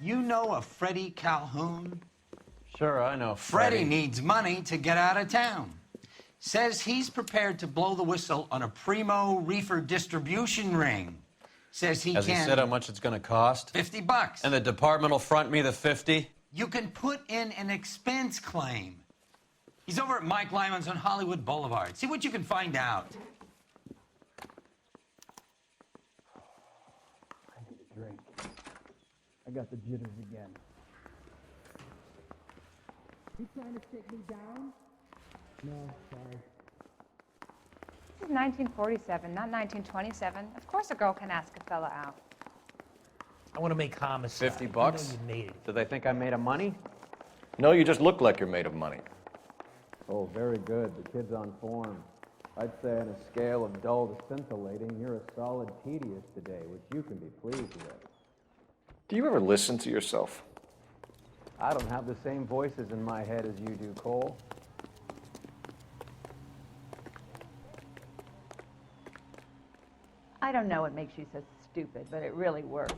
You know a Freddie Calhoun? Sure, I know Freddie needs money to get out of town. Says he's prepared to blow the whistle on a primo reefer distribution ring. Says he Has can... he said how much it's going to cost? $50. And the department will front me the 50? You can put in an expense claim. He's over at Mike Lyman's on Hollywood Boulevard. See what you can find out. I need a drink. I got the jitters again. You trying to take me down? No, sorry. This is 1947, not 1927. Of course a girl can ask a fella out. I want to make homicide. $50? You know you made it. Do they think I'm made of money? No, you just look like you're made of money. Oh, very good. The kid's on form. I'd say on a scale of dull to scintillating, you're a solid tedious today, which you can be pleased with. Do you ever listen to yourself? I don't have the same voices in my head as you do, Cole. I don't know what makes you so stupid, but it really works.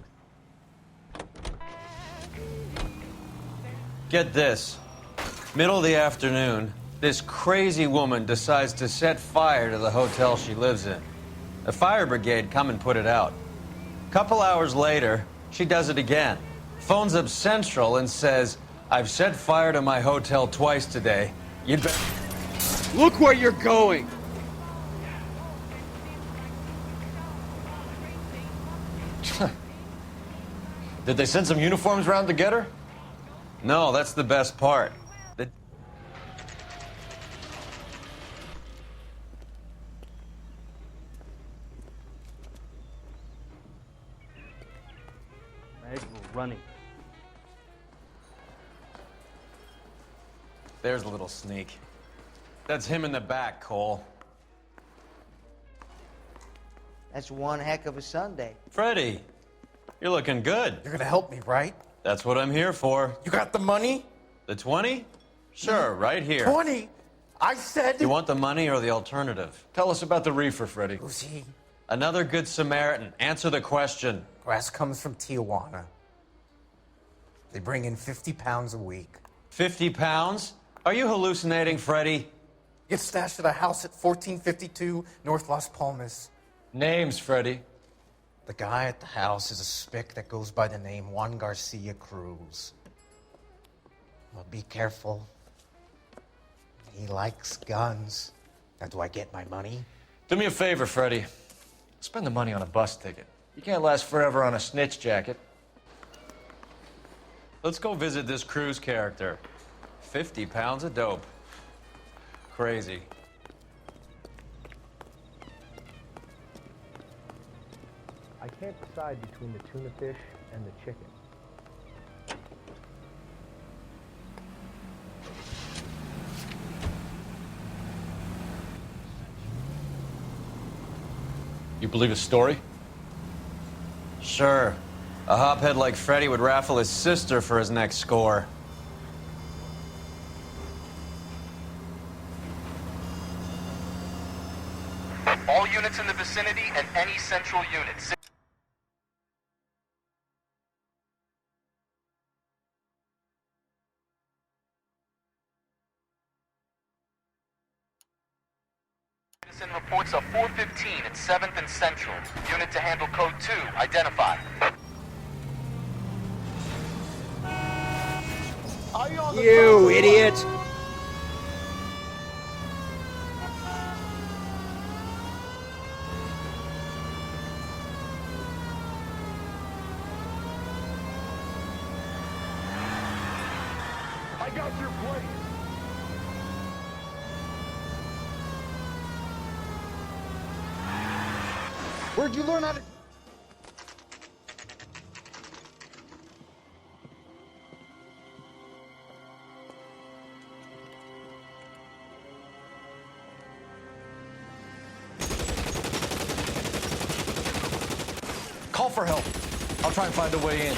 Get this. Middle of the afternoon, this crazy woman decides to set fire to the hotel she lives in. The fire brigade come and put it out. Couple hours later, she does it again. Phones up Central and says, I've set fire to my hotel twice today. You'd better... Look where you're going! Did they send some uniforms around to get her? No, that's the best part. Meg, we're running. There's a little sneak. That's him in the back, Cole. That's one heck of a Sunday. Freddie, you're looking good. You're going to help me, right? That's what I'm here for. You got the money? The 20? Sure, right here. 20? I said... You want the money or the alternative? Tell us about the reefer, Freddie. Who's he? Another good Samaritan. Answer the question. Grass comes from Tijuana. They bring in 50 pounds a week. 50 pounds? Are you hallucinating, Freddie? It's stashed at a house at 1452 North Las Palmas. Names, Freddie. The guy at the house is a spick that goes by the name Juan Garcia Cruz. Well, be careful. He likes guns. Now, do I get my money? Do me a favor, Freddie. Spend the money on a bus ticket. You can't last forever on a snitch jacket. Let's go visit this Cruz character. 50 pounds of dope. Crazy. I can't decide between the tuna fish and the chicken. You believe his story? Sure. A hophead like Freddie would raffle his sister for his next score. All units in the vicinity and any central units. Citizen reports of 415 at 7th and Central. Unit to handle code 2. Identify. You idiot! I got your plate. Where'd you learn how to... Call for help. I'll try and find a way in.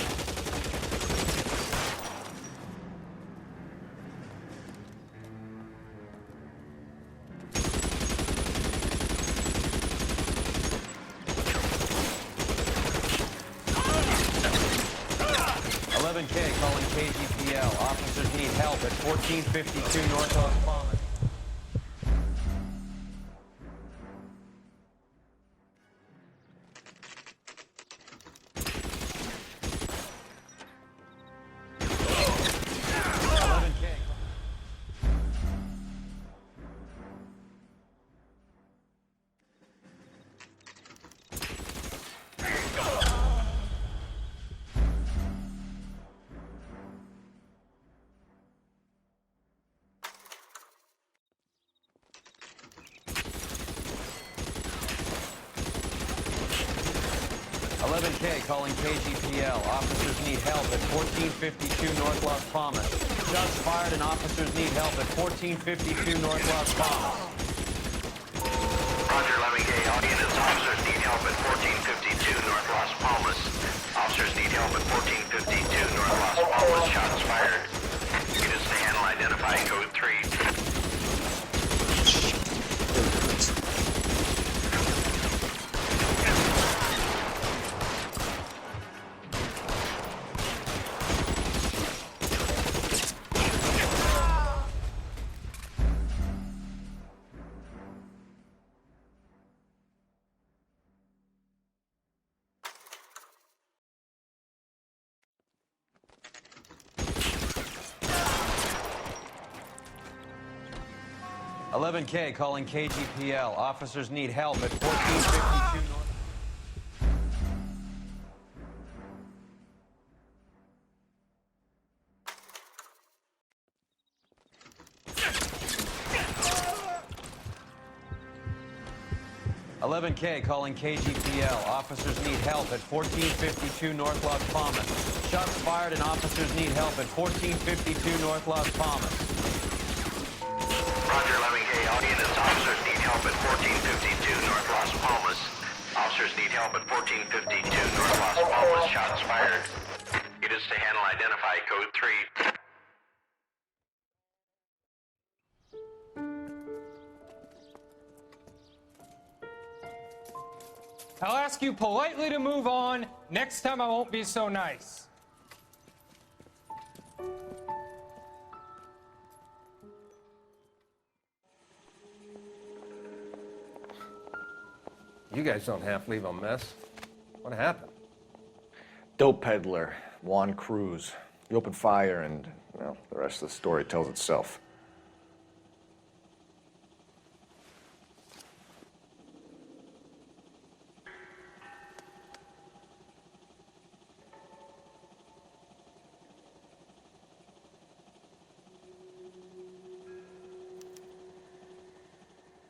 11K calling KGPL. Officers need help at 1452 North Las Palmas. K calling KGPL. Officers need help at 1452 North Las Palmas. Shots fired and officers need help at 1452 North Las Palmas. Roger, 11K. All units, officers need help at 1452 North Las Palmas. Officers need help at 1452 North Las Palmas. Shots fired. Units to handle identifying code 3. K calling KGPL. Officers need help at 1452 North. K calling KGPL. Officers need help at 1452 North Las Palmas. Shots fired and officers need help at 1452 North Las Palmas. Roger, 11K. All units, officers need help at 1452 North Las Palmas. Officers need help at 1452 North Las Palmas. Shots fired. Units to handle identify code 3. I'll ask you politely to move on. Next time I won't be so nice. You guys don't half leave a mess. What happened? Dope peddler, Juan Cruz. He opened fire and, well, the rest of the story tells itself.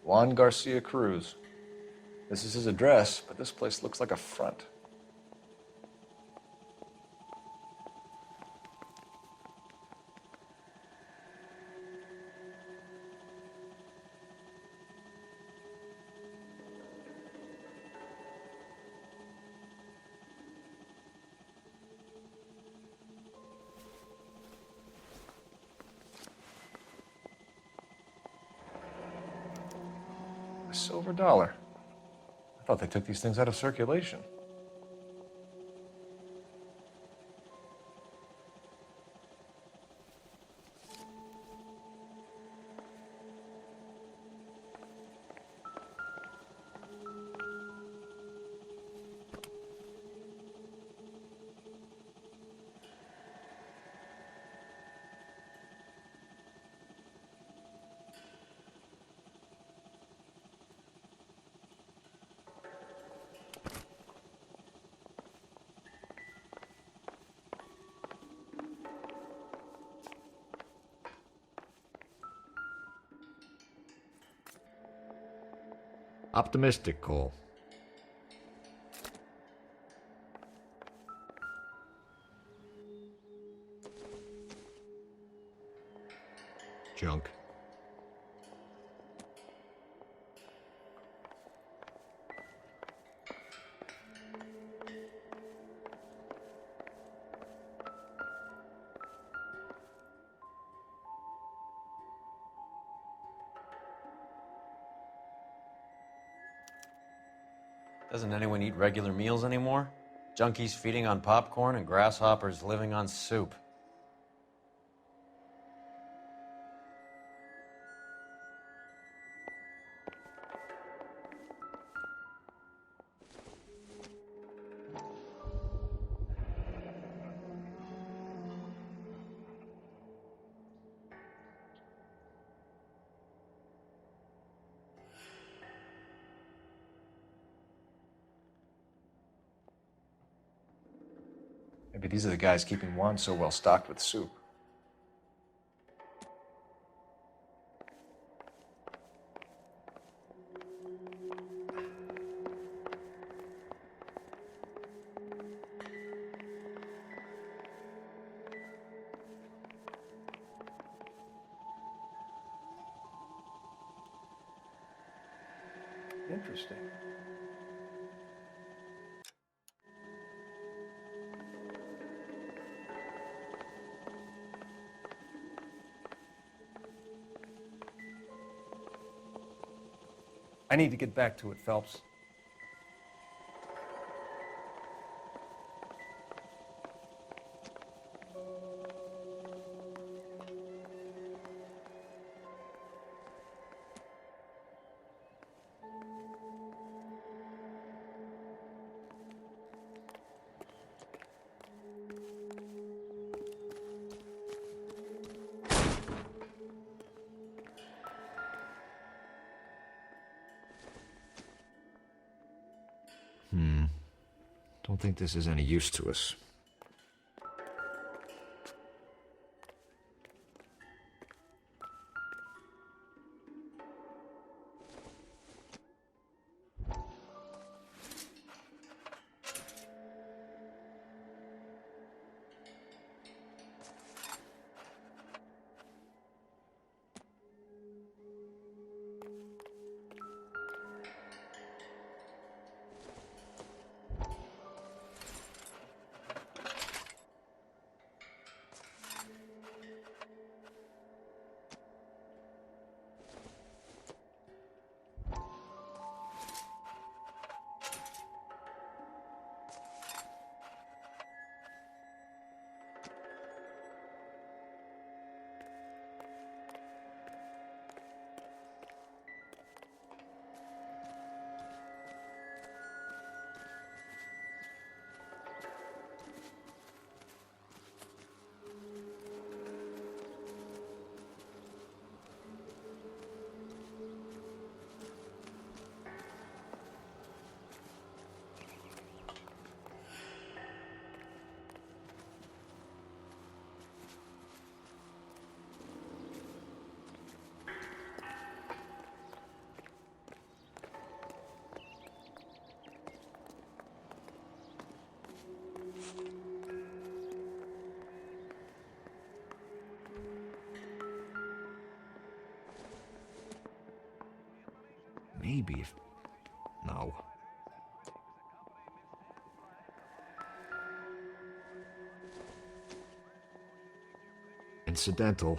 Juan Garcia Cruz. This is his address, but this place looks like a front. A silver dollar. I thought they took these things out of circulation. Optimistic call. Junk. Doesn't anyone eat regular meals anymore? Junkies feeding on popcorn and grasshoppers living on soup. Maybe these are the guys keeping Juan so well stocked with soup. Interesting. I need to get back to it, Phelps. Don't think this is any use to us. Maybe if... No. Incidental.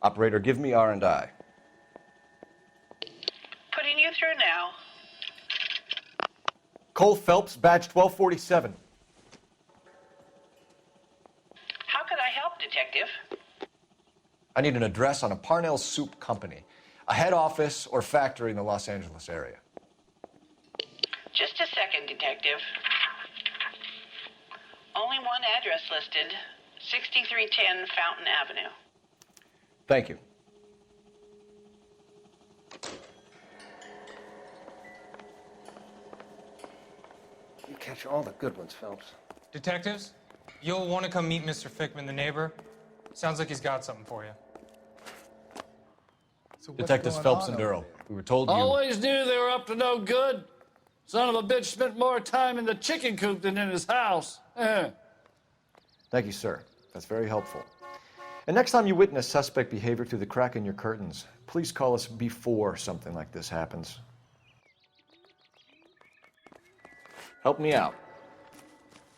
Operator, give me R&I. Putting you through now. Cole Phelps, badge 1247. How could I help, Detective? I need an address on a Parnell Soup Company, a head office or factory in the Los Angeles area. Just a second, Detective. Only one address listed, 6310 Fountain Avenue. Thank you. You catch all the good ones, Phelps. Detectives, you'll want to come meet Mr. Fickman, the neighbor. Sounds like he's got something for you. Detectives Phelps and Durrell. We were told you... Always knew they were up to no good. Son of a bitch spent more time in the chicken coop than in his house. Thank you, sir. That's very helpful. And next time you witness suspect behavior through the crack in your curtains, please call us before something like this happens. Help me out.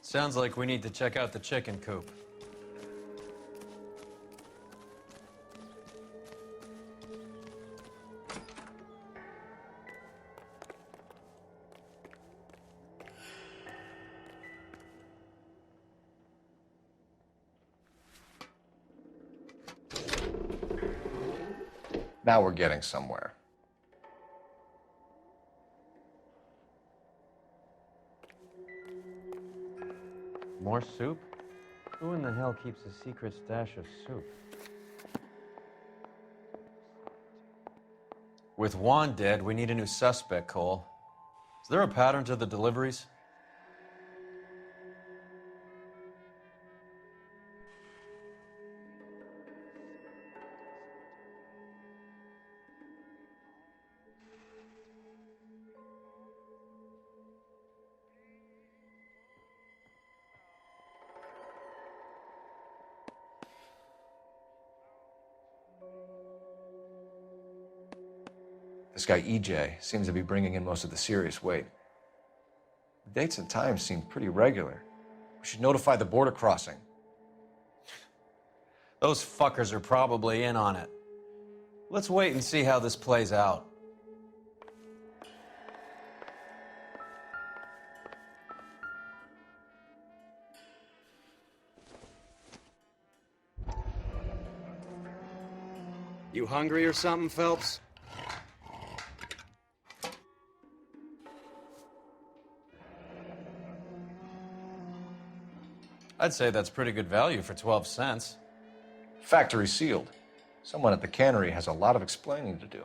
Sounds like we need to check out the chicken coop. Now we're getting somewhere. More soup? Who in the hell keeps a secret stash of soup? With Juan dead, we need a new suspect, Cole. Is there a pattern to the deliveries? This guy, EJ, seems to be bringing in most of the serious weight. The dates and times seem pretty regular. We should notify the border crossing. Those fuckers are probably in on it. Let's wait and see how this plays out. You hungry or something, Phelps? I'd say that's pretty good value for 12 cents. Factory sealed. Someone at the cannery has a lot of explaining to do.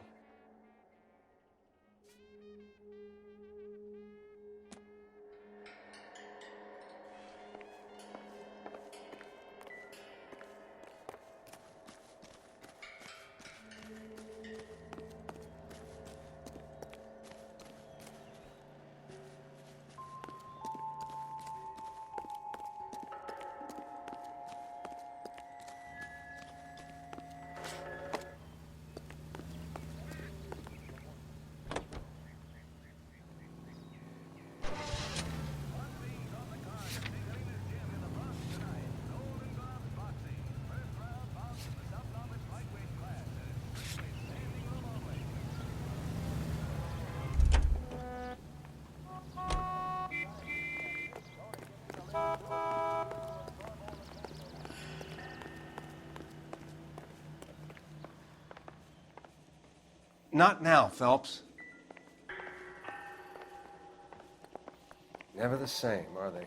Not now, Phelps. Never the same, are they?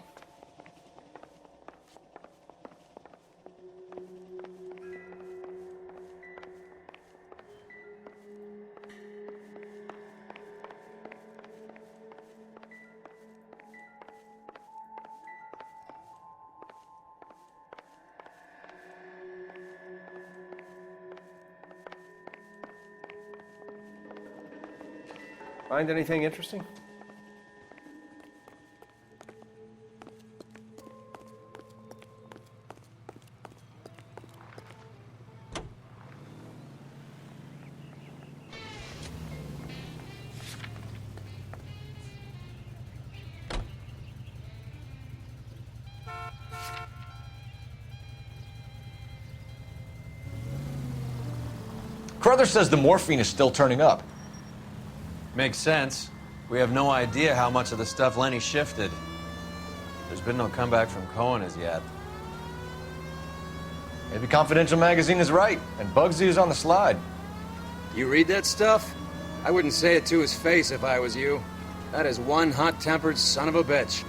Find anything interesting? Carruthers says the morphine is still turning up. Makes sense. We have no idea how much of the stuff Lenny shifted. There's been no comeback from Cohen as yet. Maybe Confidential magazine is right, and Bugsy is on the slide. You read that stuff? I wouldn't say it to his face if I was you. That is one hot-tempered son of a bitch.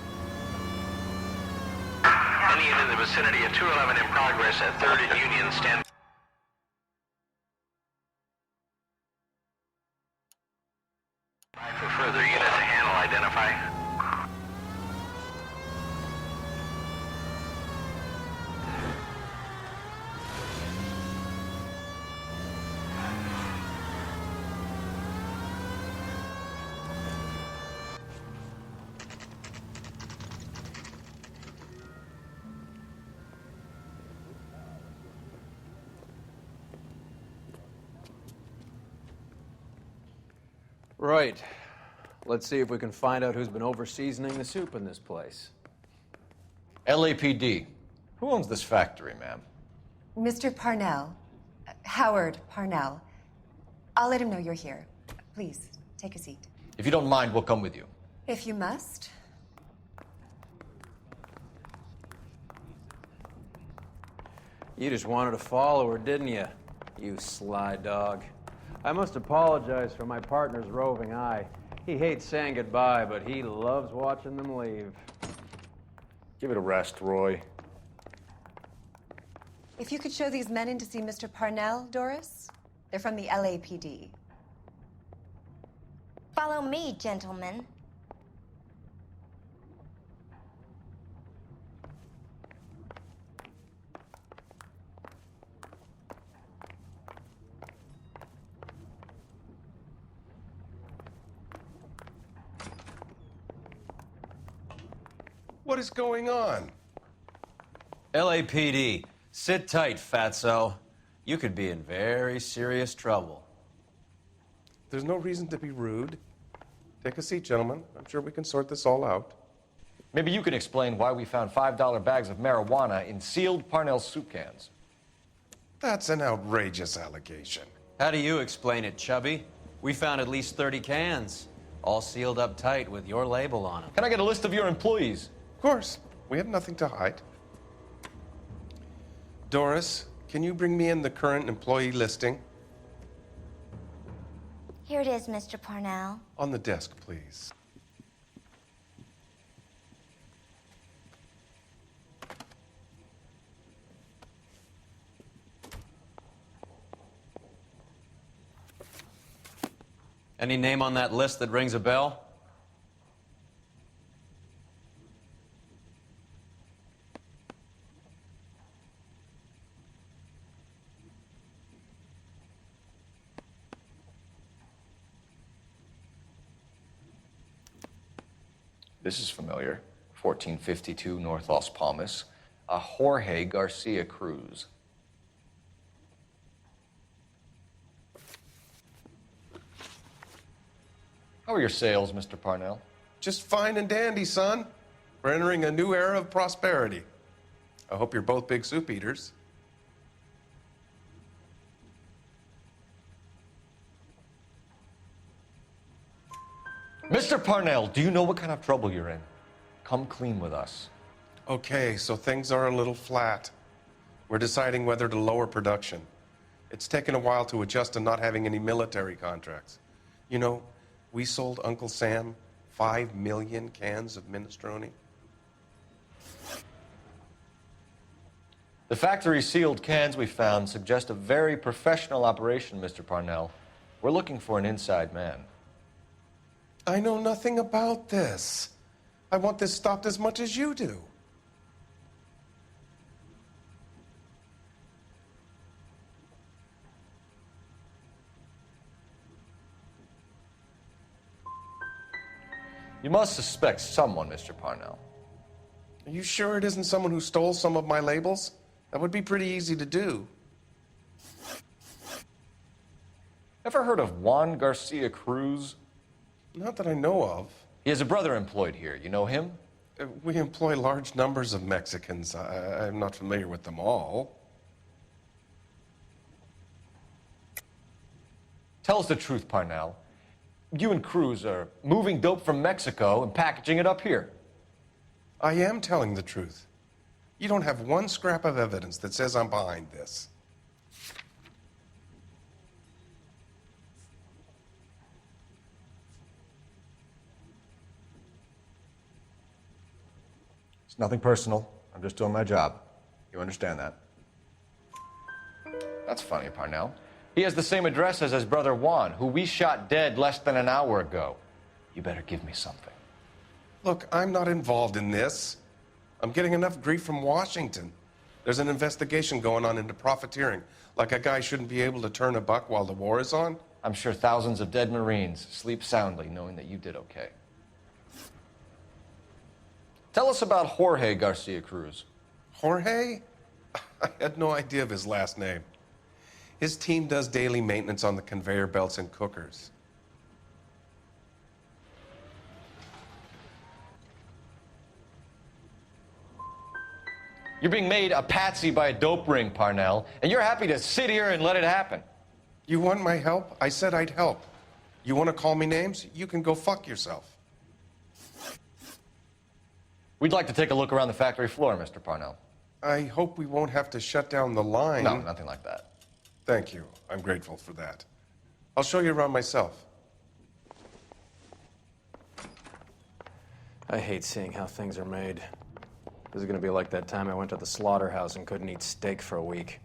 Any in the vicinity of 211 in progress at 3rd and Union, stand by for further unit to handle, identify. Right. Let's see if we can find out who's been over-seasoning the soup in this place. LAPD. Who owns this factory, ma'am? Mr. Parnell. Howard Parnell. I'll let him know you're here. Please, take a seat. If you don't mind, we'll come with you. If you must. You just wanted to follow her, didn't you? You sly dog. I must apologize for my partner's roving eye. He hates saying goodbye, but he loves watching them leave. Give it a rest, Roy. If you could show these men in to see Mr. Parnell, Doris. They're from the LAPD. Follow me, gentlemen. What is going on? LAPD, sit tight, fatso. You could be in very serious trouble. There's no reason to be rude. Take a seat, gentlemen. I'm sure we can sort this all out. Maybe you can explain why we found $5 bags of marijuana in sealed Parnell soup cans. That's an outrageous allegation. How do you explain it, Chubby? We found at least 30 cans, all sealed up tight with your label on them. Can I get a list of your employees? Of course. We have nothing to hide. Doris, can you bring me in the current employee listing? Here it is, Mr. Parnell. On the desk, please. Any name on that list that rings a bell? This is familiar. 1452 North Las Palmas. A Jorge Garcia Cruz. How are your sales, Mr. Parnell? Just fine and dandy, son. We're entering a new era of prosperity. I hope you're both big soup eaters. Mr. Parnell, do you know what kind of trouble you're in? Come clean with us. Okay, so things are a little flat. We're deciding whether to lower production. It's taken a while to adjust to not having any military contracts. You know, we sold Uncle Sam 5 million cans of minestrone. The factory sealed cans we found suggest a very professional operation, Mr. Parnell. We're looking for an inside man. I know nothing about this. I want this stopped as much as you do. You must suspect someone, Mr. Parnell. Are you sure it isn't someone who stole some of my labels? That would be pretty easy to do. Ever heard of Juan Garcia Cruz? Not that I know of. He has a brother employed here. You know him? We employ large numbers of Mexicans. I'm not familiar with them all. Tell us the truth, Parnell. You and Cruz are moving dope from Mexico and packaging it up here. I am telling the truth. You don't have one scrap of evidence that says I'm behind this. It's nothing personal. I'm just doing my job. You understand that? That's funny, Parnell. He has the same address as his brother Juan, who we shot dead less than an hour ago. You better give me something. Look, I'm not involved in this. I'm getting enough grief from Washington. There's an investigation going on into profiteering. Like a guy shouldn't be able to turn a buck while the war is on. I'm sure thousands of dead Marines sleep soundly knowing that you did okay. Tell us about Jorge Garcia Cruz. Jorge? I had no idea of his last name. His team does daily maintenance on the conveyor belts and cookers. You're being made a patsy by a dope ring, Parnell, and you're happy to sit here and let it happen. You want my help? I said I'd help. You want to call me names? You can go fuck yourself. We'd like to take a look around the factory floor, Mr. Parnell. I hope we won't have to shut down the line. No, nothing like that. Thank you. I'm grateful for that. I'll show you around myself. I hate seeing how things are made. This is gonna be like that time I went to the slaughterhouse and couldn't eat steak for a week.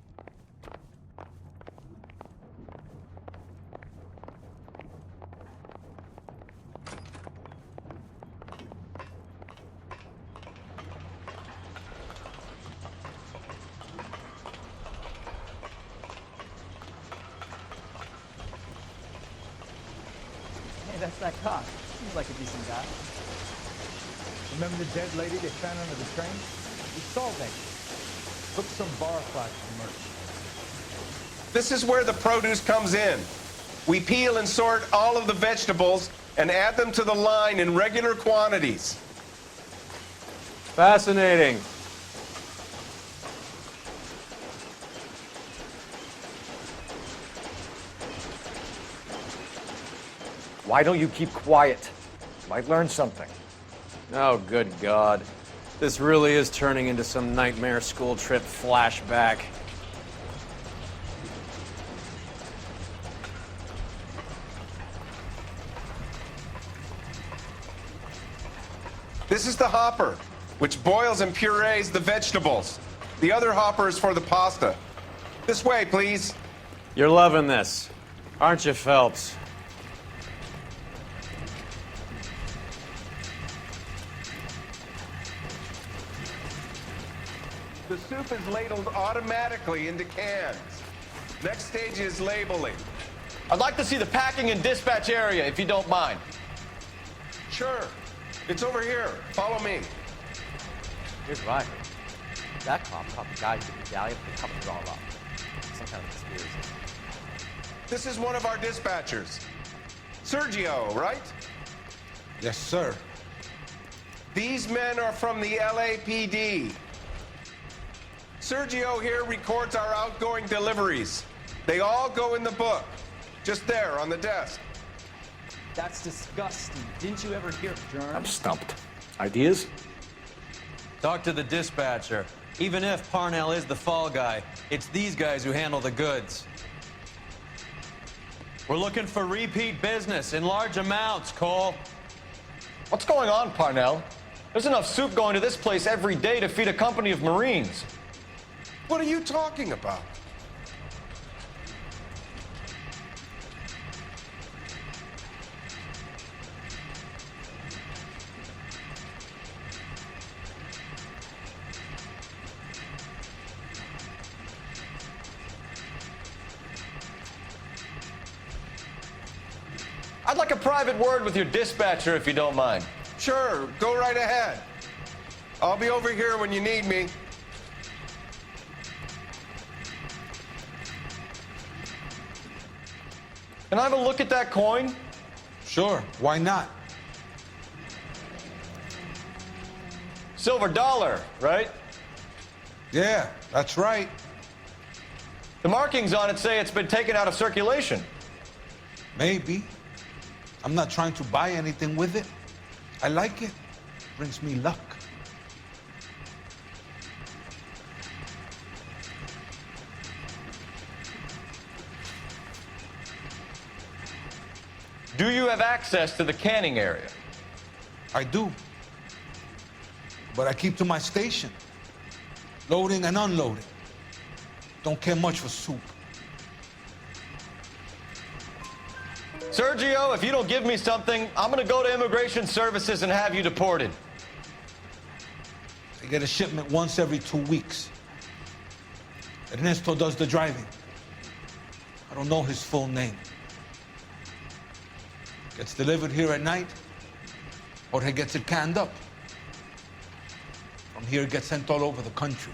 Hey, that's that cop. Seems like a decent guy. Remember the dead lady they found under the train? We solved that. Took some bar flash for merch. This is where the produce comes in. We peel and sort all of the vegetables and add them to the line in regular quantities. Fascinating. Why don't you keep quiet? Might learn something. Oh, good God. This really is turning into some nightmare school trip flashback. This is the hopper, which boils and purees the vegetables. The other hopper is for the pasta. This way, please. You're loving this, aren't you, Phelps? The soup is ladled automatically into cans. Next stage is labeling. I'd like to see the packing and dispatch area, if you don't mind. Sure. It's over here. Follow me. Here's what I heard. That cop caught the guy who did the medallion and covered it all up. Some kind of conspiracy. This is one of our dispatchers. Sergio, right? Yes, sir. These men are from the LAPD. Sergio here records our outgoing deliveries. They all go in the book. Just there on the desk. That's disgusting. Didn't you ever hear germs? I'm stumped. Ideas? Talk to the dispatcher. Even if Parnell is the fall guy, it's these guys who handle the goods. We're looking for repeat business in large amounts, Cole. What's going on, Parnell? There's enough soup going to this place every day to feed a company of Marines. What are you talking about? I'd like a private word with your dispatcher, if you don't mind. Sure, go right ahead. I'll be over here when you need me. Can I have a look at that coin? Sure, why not? Silver dollar, right? Yeah, that's right. The markings on it say it's been taken out of circulation. Maybe. I'm not trying to buy anything with it. I like it. Brings me luck. Do you have access to the canning area? I do. But I keep to my station. Loading and unloading. Don't care much for soup. Sergio, if you don't give me something, I'm gonna go to Immigration Services and have you deported. I get a shipment once every 2 weeks. Ernesto does the driving. I don't know his full name. Gets delivered here at night, or he gets it canned up. From here, it gets sent all over the country.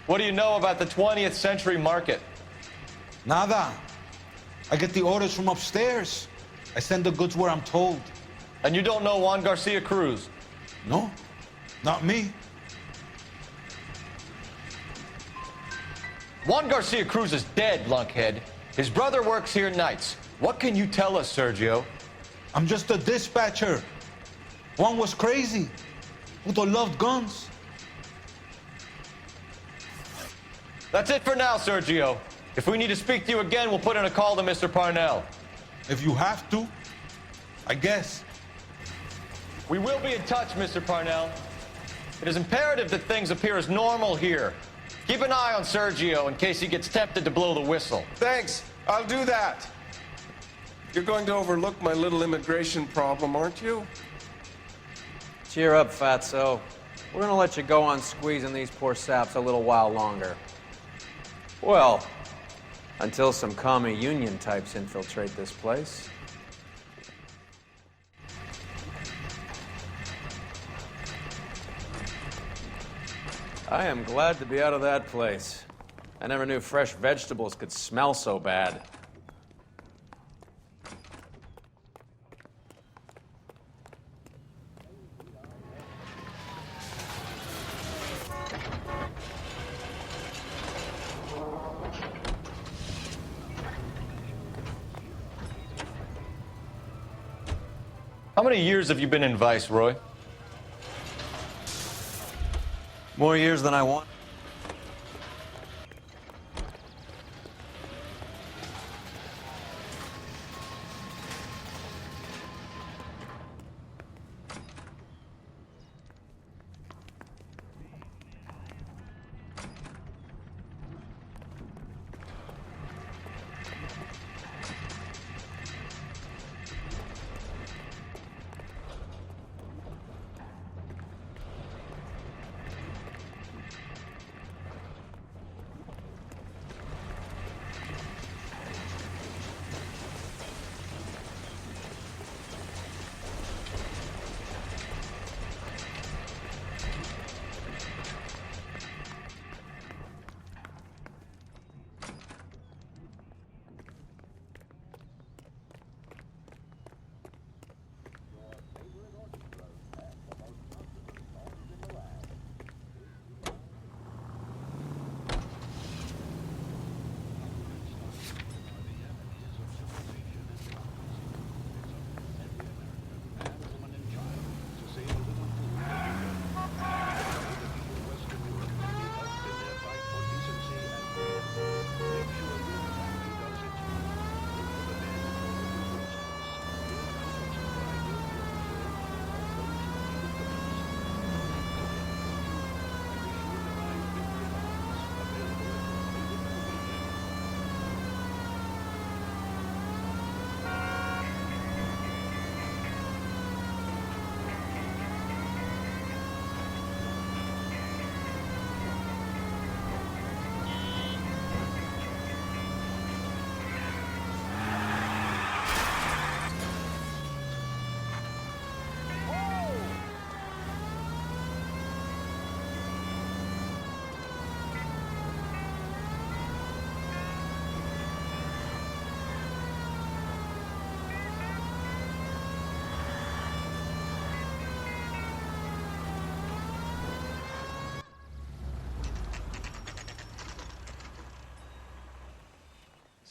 What do you know about the 20th century market? Nada. I get the orders from upstairs. I send the goods where I'm told. And you don't know Juan Garcia Cruz? No, not me. Juan Garcia Cruz is dead, lunkhead. His brother works here nights. What can you tell us, Sergio? I'm just a dispatcher. One was crazy. Puto loved guns. That's it for now, Sergio. If we need to speak to you again, we'll put in a call to Mr. Parnell. If you have to, I guess. We will be in touch, Mr. Parnell. It is imperative that things appear as normal here. Keep an eye on Sergio in case he gets tempted to blow the whistle. Thanks. I'll do that. You're going to overlook my little immigration problem, aren't you? Cheer up, fatso. We're gonna let you go on squeezing these poor saps a little while longer. Well, until some commie union types infiltrate this place. I am glad to be out of that place. I never knew fresh vegetables could smell so bad. How many years have you been in Vice, Roy? More years than I want.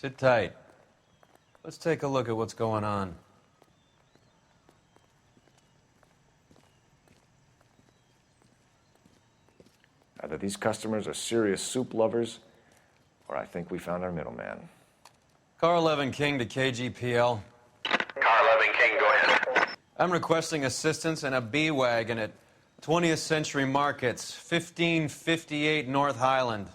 Sit tight. Let's take a look at what's going on. Either these customers are serious soup lovers, or I think we found our middleman. Car 11 King to KGPL. Car 11 King, go ahead. I'm requesting assistance in a B-Wagon at 20th Century Markets, 1558 North Highland.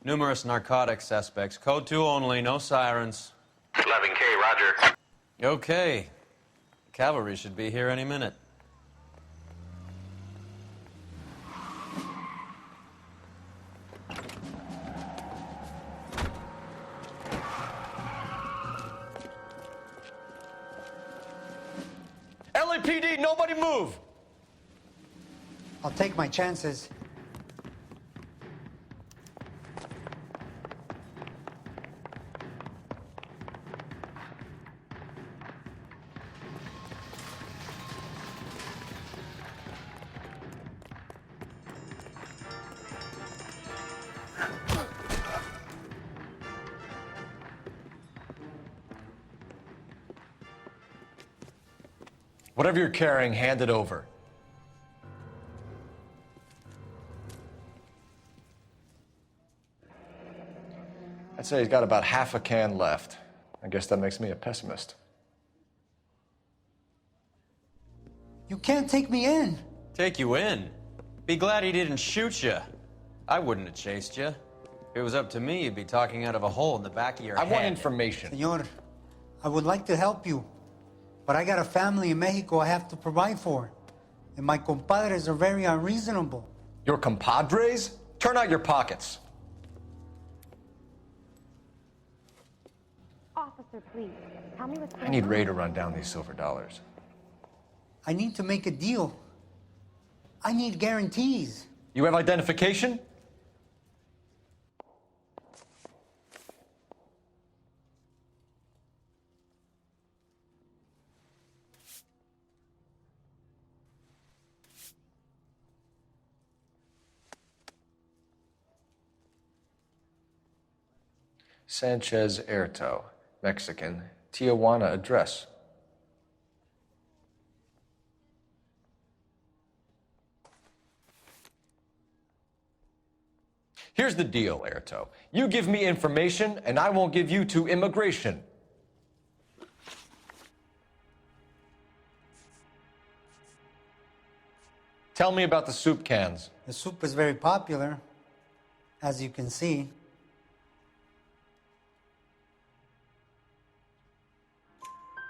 Numerous narcotic suspects. Code 2 only, no sirens. 11K, roger. Okay. Cavalry should be here any minute. LAPD, nobody move! I'll take my chances. Whatever you're carrying, hand it over. I'd say he's got about half a can left. I guess that makes me a pessimist. You can't take me in. Take you in? Be glad he didn't shoot you. I wouldn't have chased you. If it was up to me, you'd be talking out of a hole in the back of your head. I want information. Senor, I would like to help you, but I got a family in Mexico I have to provide for. And my compadres are very unreasonable. Your compadres? Turn out your pockets. Officer, please, tell me what's going on. I need Ray to run down these silver dollars. I need to make a deal. I need guarantees. You have identification? Sanchez Erto, Mexican, Tijuana address. Here's the deal, Erto. You give me information, and I won't give you to immigration. Tell me about the soup cans. The soup is very popular, as you can see.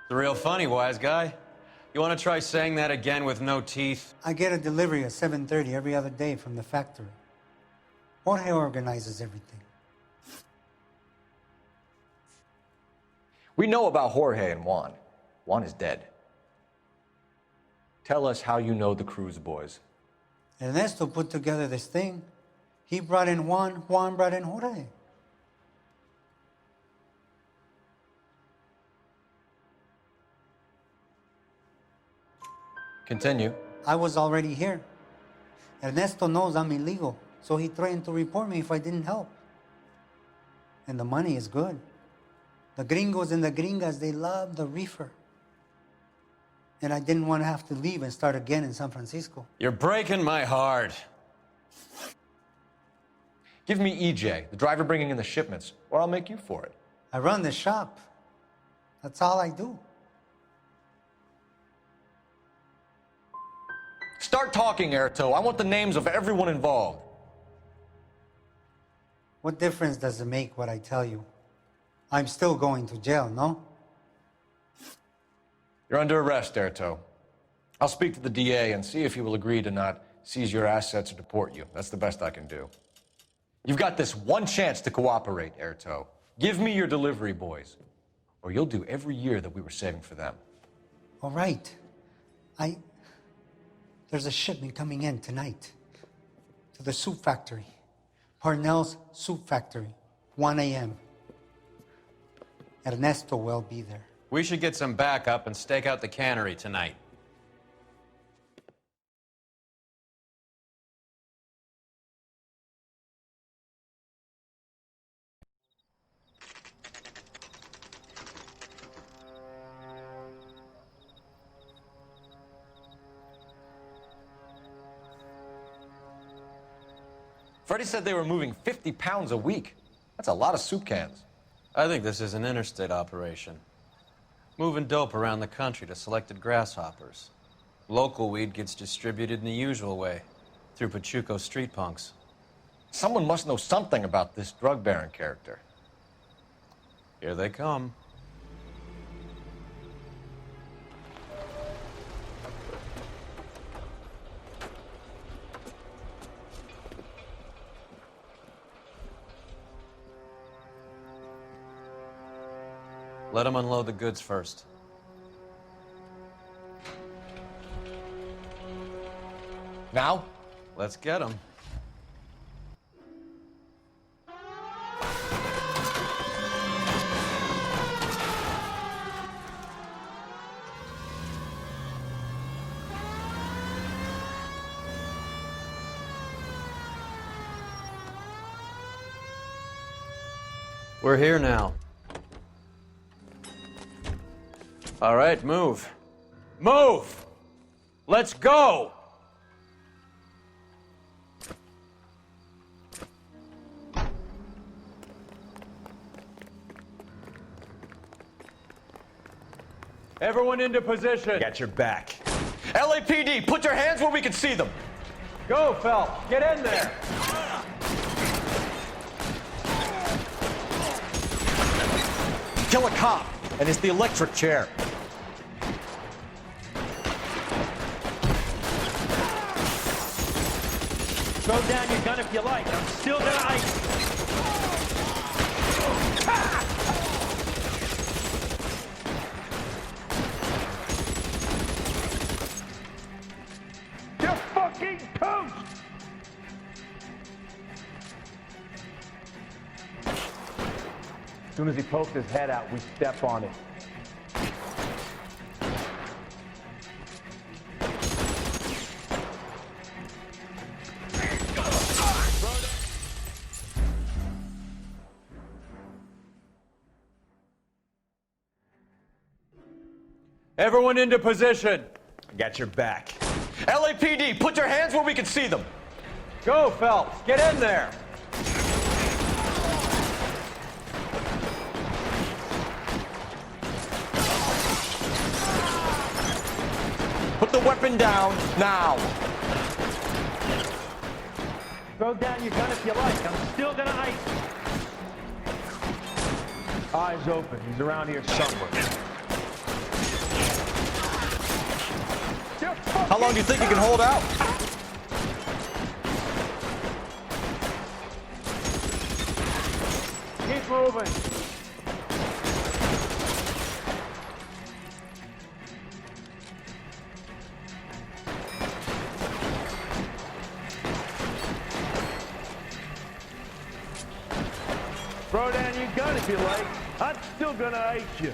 It's real funny, wise guy. You want to try saying that again with no teeth? I get a delivery at 7:30 every other day from the factory. Jorge organizes everything. We know about Jorge and Juan. Juan is dead. Tell us how you know the Cruz boys. Ernesto put together this thing. He brought in Juan, Juan brought in Jorge. Continue. I was already here. Ernesto knows I'm illegal, so he threatened to report me if I didn't help. And the money is good. The gringos and the gringas, they love the reefer. And I didn't want to have to leave and start again in San Francisco. You're breaking my heart. Give me EJ, the driver bringing in the shipments, or I'll make you for it. I run the shop. That's all I do. Start talking, Erto. I want the names of everyone involved. What difference does it make what I tell you? I'm still going to jail, no? You're under arrest, Erto. I'll speak to the DA and see if he will agree to not seize your assets or deport you. That's the best I can do. You've got this one chance to cooperate, Erto. Give me your delivery boys, or you'll do every year that we were saving for them. All right. There's a shipment coming in tonight to the soup factory. Parnell's Soup Factory, 1 a.m. Ernesto will be there. We should get some backup and stake out the cannery tonight. Freddie said they were moving 50 pounds a week. That's a lot of soup cans. I think this is an interstate operation. Moving dope around the country to selected grasshoppers. Local weed gets distributed in the usual way, through Pachuco street punks. Someone must know something about this drug baron character. Here they come. Let them unload the goods first. Now? Let's get them. We're here now. All right, move. Move! Let's go! Everyone into position. Got your back. LAPD, put your hands where we can see them. Go, Phelps. Get in there. Kill a cop, and it's the electric chair. Throw down your gun if you like. I'm still gonna ice you. You're fucking toast! As soon as he pokes his head out, we step on it. Everyone into position. I got your back. LAPD, put your hands where we can see them. Go, Phelps. Get in there. Put the weapon down now. Throw down your gun if you like. I'm still gonna ice you. Eyes open. He's around here somewhere. How long do you think you can hold out? Keep moving. Throw down your gun if you like. I'm still gonna ice you.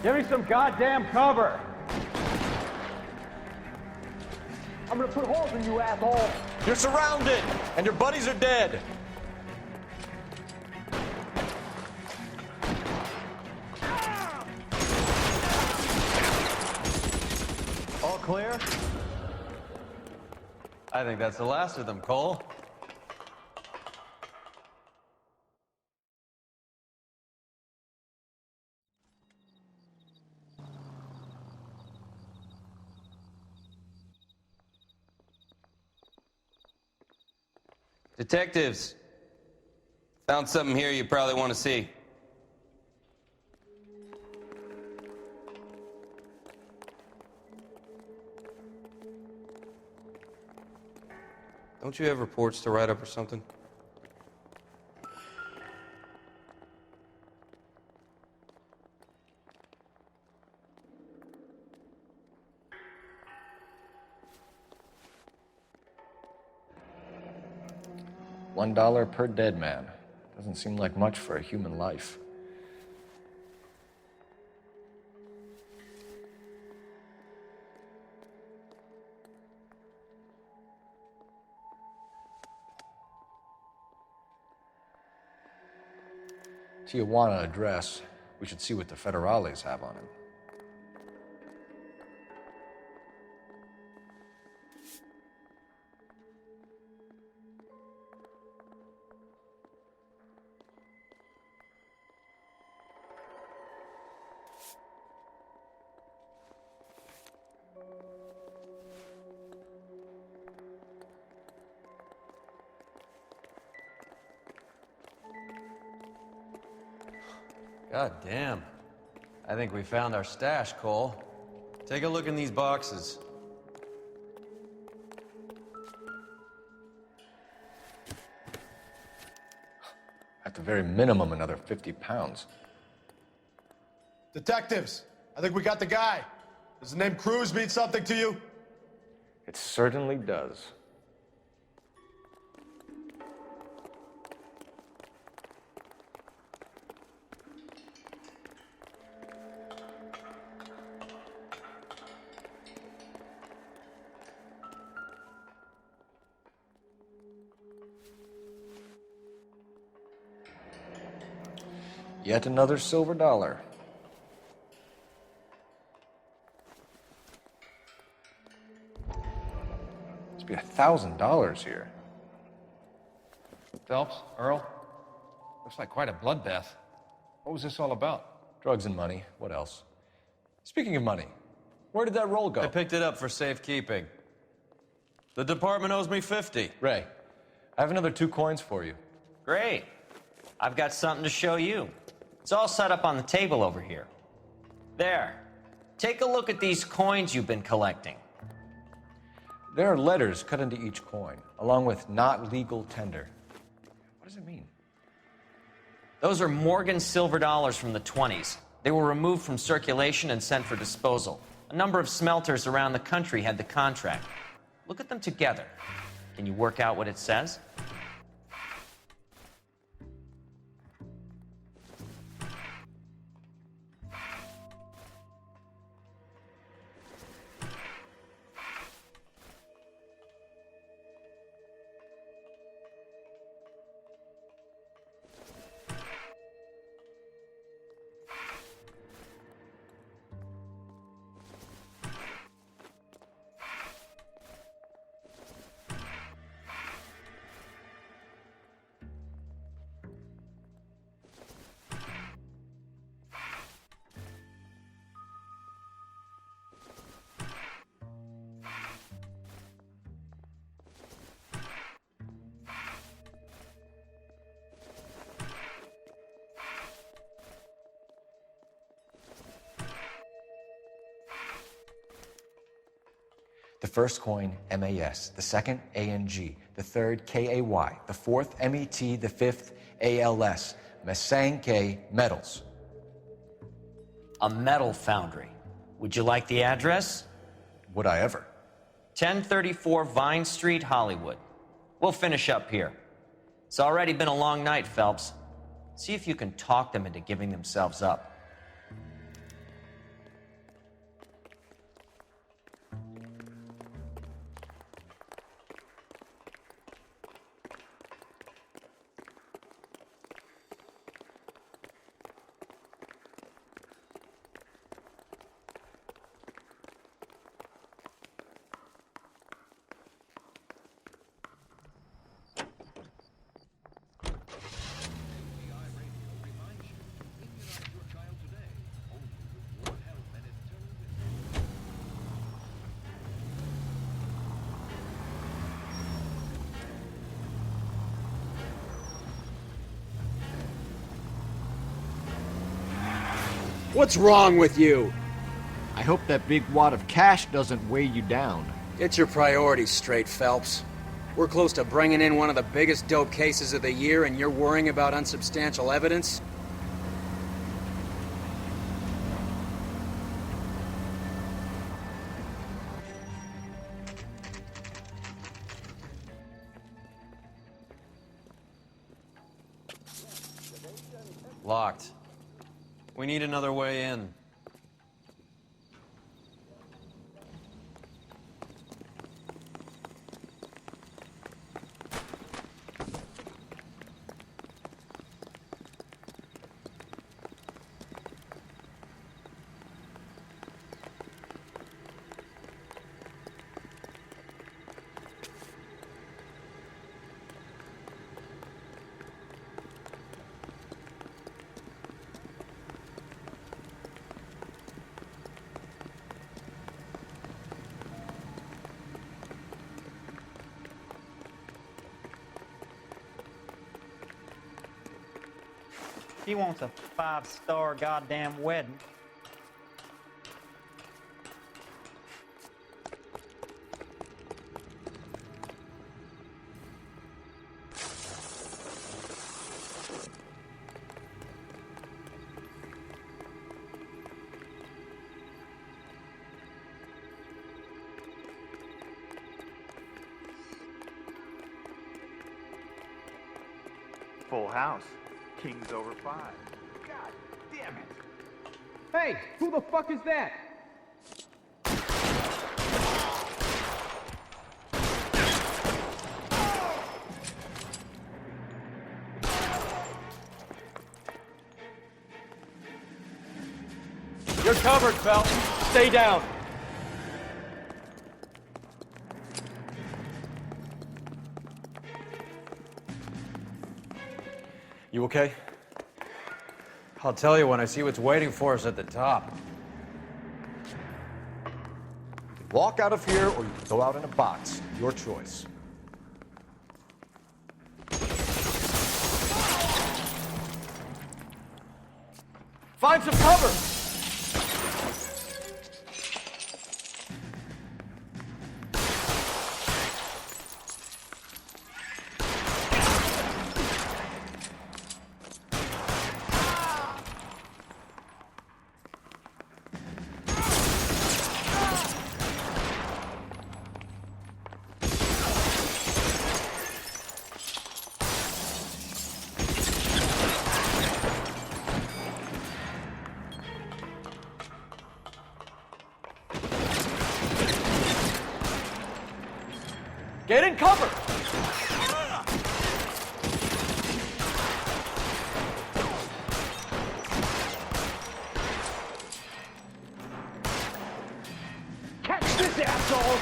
Give me some goddamn cover. I'm gonna put holes in you, asshole. You're surrounded, and your buddies are dead. All clear? I think that's the last of them, Cole. Detectives, found something here you probably want to see. Don't you have reports to write up or something? $1 per dead man. Doesn't seem like much for a human life. Tijuana address. We should see what the federales have on him. God damn. I think we found our stash, Cole. Take a look in these boxes. At the very minimum, another 50 pounds. Detectives, I think we got the guy. Does the name Cruz mean something to you? It certainly does. Yet another silver dollar. Must be $1,000 here. Phelps, Earl, looks like quite a bloodbath. What was this all about? Drugs and money. What else? Speaking of money, where did that roll go? I picked it up for safekeeping. The department owes me 50. Ray, I have another 2 coins for you. Great. I've got something to show you. It's all set up on the table over here. There. Take a look at these coins you've been collecting. There are letters cut into each coin, along with not legal tender. What does it mean? Those are Morgan silver dollars from the 20s. They were removed from circulation and sent for disposal. A number of smelters around the country had the contract. Look at them together. Can you work out what it says? The first coin, MAS. The second, ANG. The third, KAY. The fourth, MET. The fifth, ALS. Masanke Metals. A metal foundry. Would you like the address? Would I ever? 1034 Vine Street, Hollywood. We'll finish up here. It's already been a long night, Phelps. See if you can talk them into giving themselves up. What's wrong with you? I hope that big wad of cash doesn't weigh you down. Get your priorities straight, Phelps. We're close to bringing in one of the biggest dope cases of the year, and you're worrying about unsubstantial evidence? Locked. We need another way in. He wants a 5-star goddamn wedding. Full house. King's over 5. God damn it. Hey, who the fuck is that? covered, Phelps. Stay down. You okay? I'll tell you when I see what's waiting for us at the top. Walk out of here, or you can go out in a box. Your choice. Find some cover! Get in cover! Catch this asshole!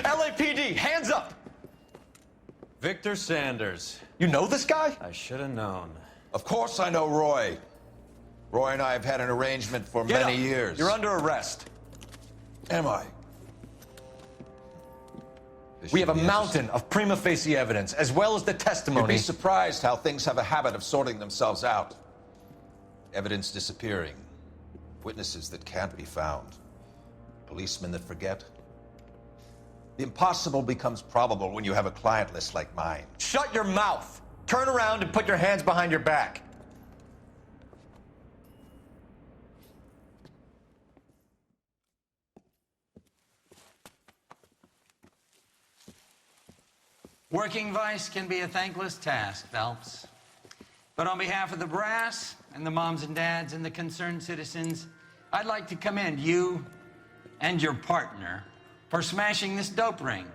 LAPD, hands up! Victor Sanders. You know this guy? I should have known. Of course I know Roy. Roy and I have had an arrangement for many years. You're under arrest. Am I? We have a mountain of prima facie evidence, as well as the testimony. You'd be surprised how things have a habit of sorting themselves out. Evidence disappearing. Witnesses that can't be found. Policemen that forget. The impossible becomes probable when you have a client list like mine. Shut your mouth! Turn around and put your hands behind your back. Working vice can be a thankless task, Phelps. But on behalf of the brass and the moms and dads and the concerned citizens, I'd like to commend you and your partner for smashing this dope ring.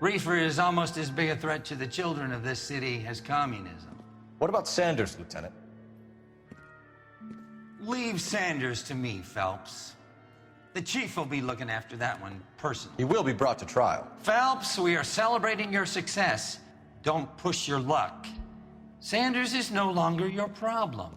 Reefer is almost as big a threat to the children of this city as communism. What about Sanders, Lieutenant? Leave Sanders to me, Phelps. The chief will be looking after that one personally. He will be brought to trial. Phelps, we are celebrating your success. Don't push your luck. Sanders is no longer your problem.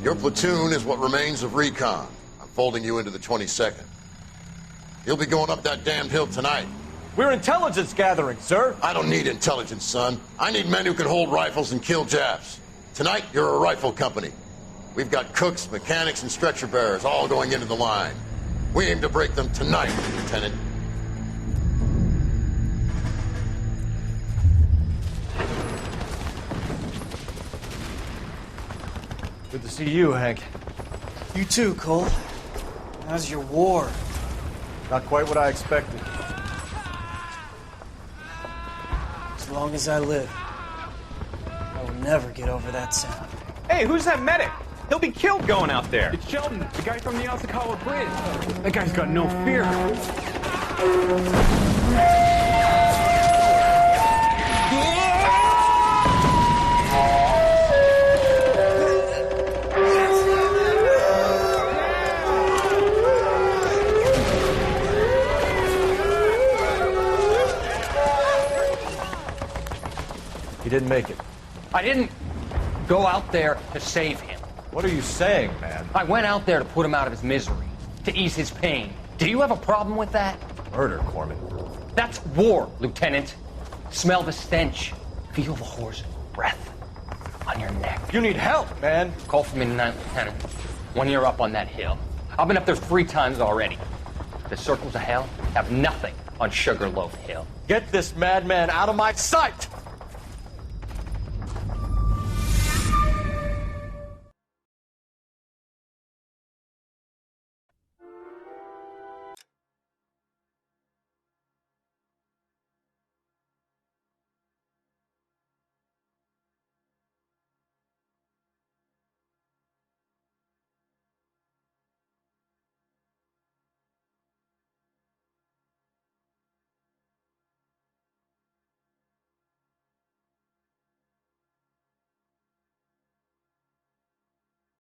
Your platoon is what remains of recon. I'm folding you into the 22nd. You'll be going up that damned hill tonight. We're intelligence gathering, sir. I don't need intelligence, son. I need men who can hold rifles and kill Japs. Tonight, you're a rifle company. We've got cooks, mechanics, and stretcher bearers all going into the line. We aim to break them tonight, Lieutenant. Good to see you, Hank. You too, Cole. How's your war? Not quite what I expected. As long as I live, I will never get over that sound. Hey, who's that medic? He'll be killed going out there. It's Sheldon, the guy from the Osakawa Bridge. That guy's got no fear. He didn't make it. I didn't go out there to save him. What are you saying, man? I went out there to put him out of his misery, to ease his pain. Do you have a problem with that? Murder, Corman. That's war, Lieutenant. Smell the stench. Feel the horse's breath. on your neck. You need help, man. Call for me tonight, Lieutenant. When you're up on that hill. I've been up there 3 times already. The circles of hell have nothing on Sugarloaf Hill. Get this madman out of my sight!